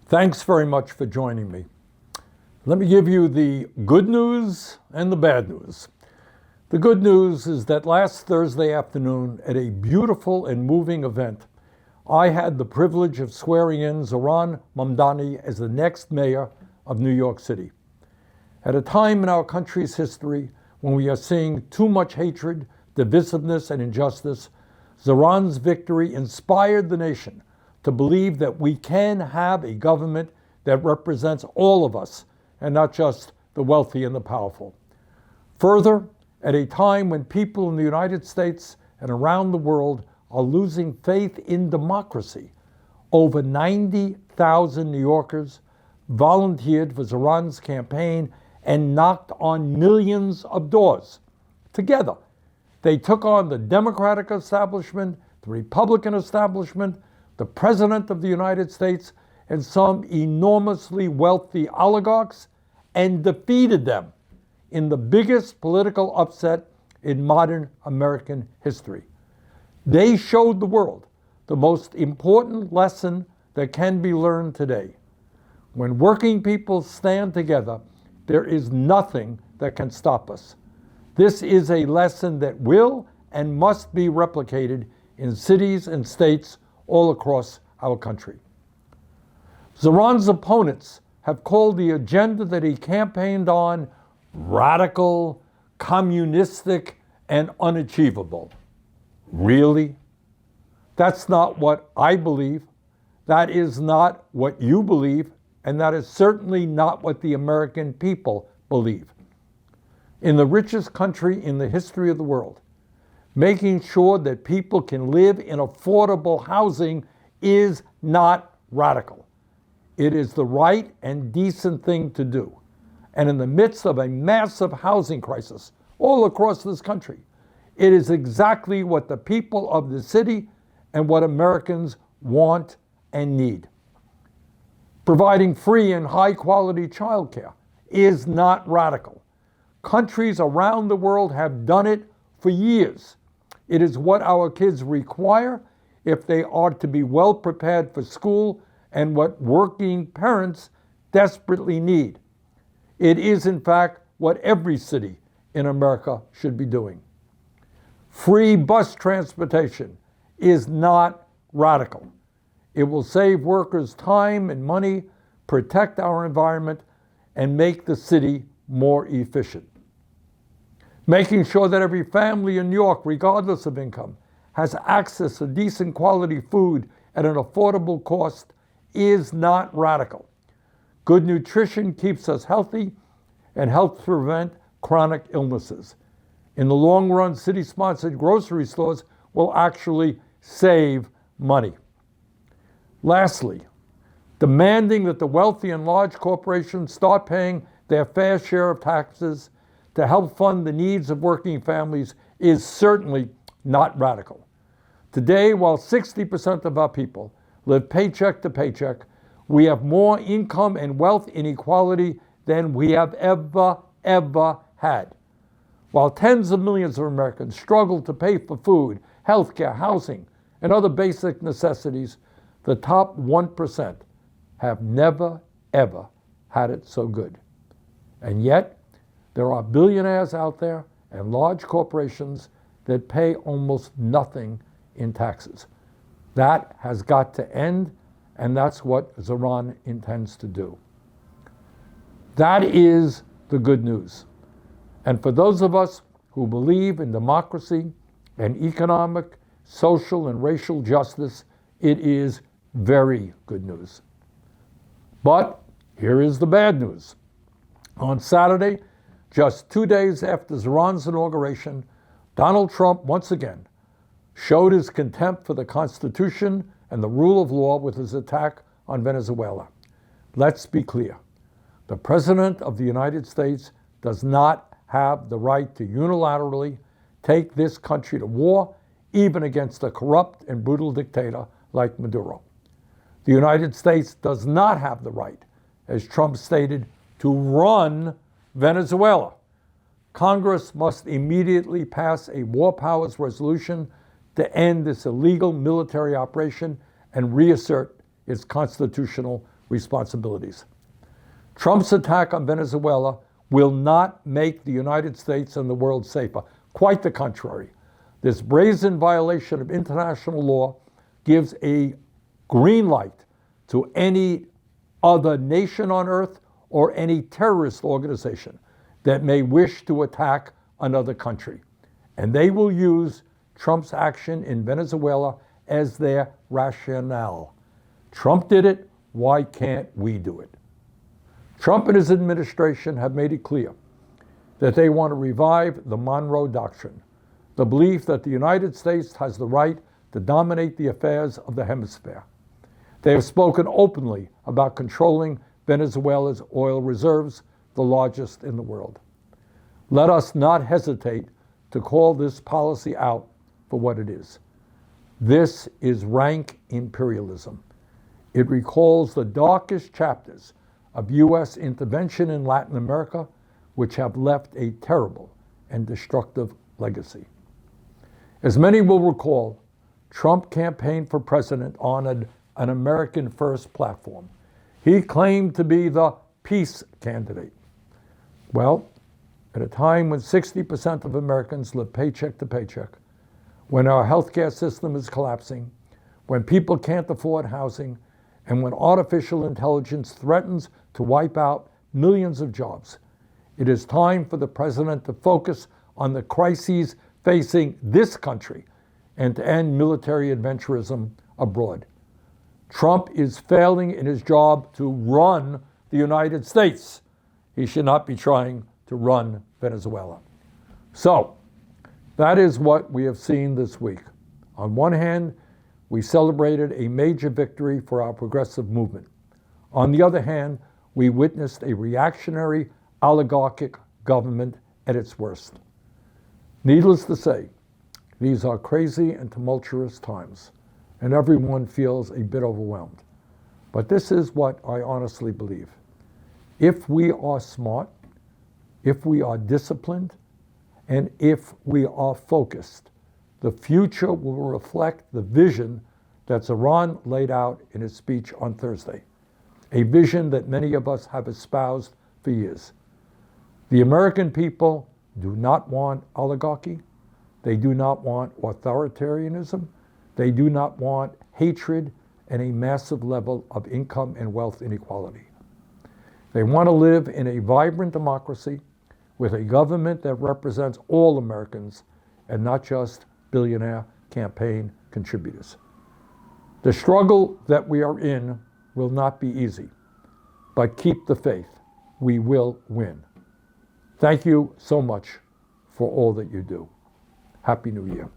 Thanks very much for joining me. Let me give you the good news and the bad news. The good news is that last Thursday afternoon at a beautiful and moving event, I had the privilege of swearing in Zohran Mamdani as the next mayor of New York City. At a time in our country's history when we are seeing too much hatred, divisiveness, and injustice, Zohran's victory inspired the nation to believe that we can have a government that represents all of us and not just the wealthy and the powerful. Further, at a time when people in the United States and around the world are losing faith in democracy, over 90,000 New Yorkers volunteered for Zohran's campaign and knocked on millions of doors. Together, they took on the Democratic establishment, the Republican establishment, the President of the United States, and some enormously wealthy oligarchs, and defeated them in the biggest political upset in modern American history. They showed the world the most important lesson that can be learned today. When working people stand together, there is nothing that can stop us. This is a lesson that will and must be replicated in cities and states all across our country. Zohran's opponents have called the agenda that he campaigned on radical, communistic, and unachievable. Really? That's not what I believe. That is not what you believe, and that is certainly not what the American people believe. In the richest country in the history of the world, making sure that people can live in affordable housing is not radical. It is the right and decent thing to do. And in the midst of a massive housing crisis all across this country, it is exactly what the people of the city and what Americans want and need. Providing free and high-quality childcare is not radical. Countries around the world have done it for years. It is what our kids require if they are to be well prepared for school and what working parents desperately need. It is, in fact, what every city in America should be doing. Free bus transportation is not radical. It will save workers time and money, protect our environment, and make the city more efficient. Making sure that every family in New York, regardless of income, has access to decent quality food at an affordable cost is not radical. Good nutrition keeps us healthy and helps prevent chronic illnesses. In the long run, city-sponsored grocery stores will actually save money. Lastly, demanding that the wealthy and large corporations start paying their fair share of taxes to help fund the needs of working families is certainly not radical. Today, while 60% of our people live paycheck to paycheck, we have more income and wealth inequality than we have ever had. While tens of millions of Americans struggle to pay for food, healthcare, housing, and other basic necessities, the top 1% have never, ever had it so good. And yet, there are billionaires out there and large corporations that pay almost nothing in taxes. That has got to end, and that's what Zohran intends to do. That is the good news. And for those of us who believe in democracy and economic, social, and racial justice, it is very good news. But here is the bad news. On Saturday, just 2 days after Zohran's inauguration, Donald Trump once again showed his contempt for the Constitution and the rule of law with his attack on Venezuela. Let's be clear. The President of the United States does not have the right to unilaterally take this country to war, even against a corrupt and brutal dictator like Maduro. The United States does not have the right, as Trump stated, to run Venezuela. Congress must immediately pass a war powers resolution to end this illegal military operation and reassert its constitutional responsibilities. Trump's attack on Venezuela will not make the United States and the world safer. Quite the contrary. This brazen violation of international law gives a green light to any other nation on earth or any terrorist organization that may wish to attack another country. And they will use Trump's action in Venezuela as their rationale. Trump did it, why can't we do it? Trump and his administration have made it clear that they want to revive the Monroe Doctrine, the belief that the United States has the right to dominate the affairs of the hemisphere. They have spoken openly about controlling Venezuela's oil reserves, the largest in the world. Let us not hesitate to call this policy out for what it is. This is rank imperialism. It recalls the darkest chapters of U.S. intervention in Latin America, which have left a terrible and destructive legacy. As many will recall, Trump campaigned for president on an American First platform. He claimed to be the peace candidate. Well, at a time when 60% of Americans live paycheck to paycheck, when our healthcare system is collapsing, when people can't afford housing, and when artificial intelligence threatens to wipe out millions of jobs, it is time for the president to focus on the crises facing this country and to end military adventurism abroad. Trump is failing in his job to run the United States. He should not be trying to run Venezuela. So, that is what we have seen this week. On one hand, we celebrated a major victory for our progressive movement. On the other hand, we witnessed a reactionary, oligarchic government at its worst. Needless to say, these are crazy and tumultuous times, and everyone feels a bit overwhelmed. But this is what I honestly believe. If we are smart, if we are disciplined, and if we are focused, the future will reflect the vision that Zoran laid out in his speech on Thursday, a vision that many of us have espoused for years. The American people do not want oligarchy. They do not want authoritarianism. They do not want hatred and a massive level of income and wealth inequality. They want to live in a vibrant democracy with a government that represents all Americans and not just billionaire campaign contributors. The struggle that we are in will not be easy, but keep the faith. We will win. Thank you so much for all that you do. Happy New Year.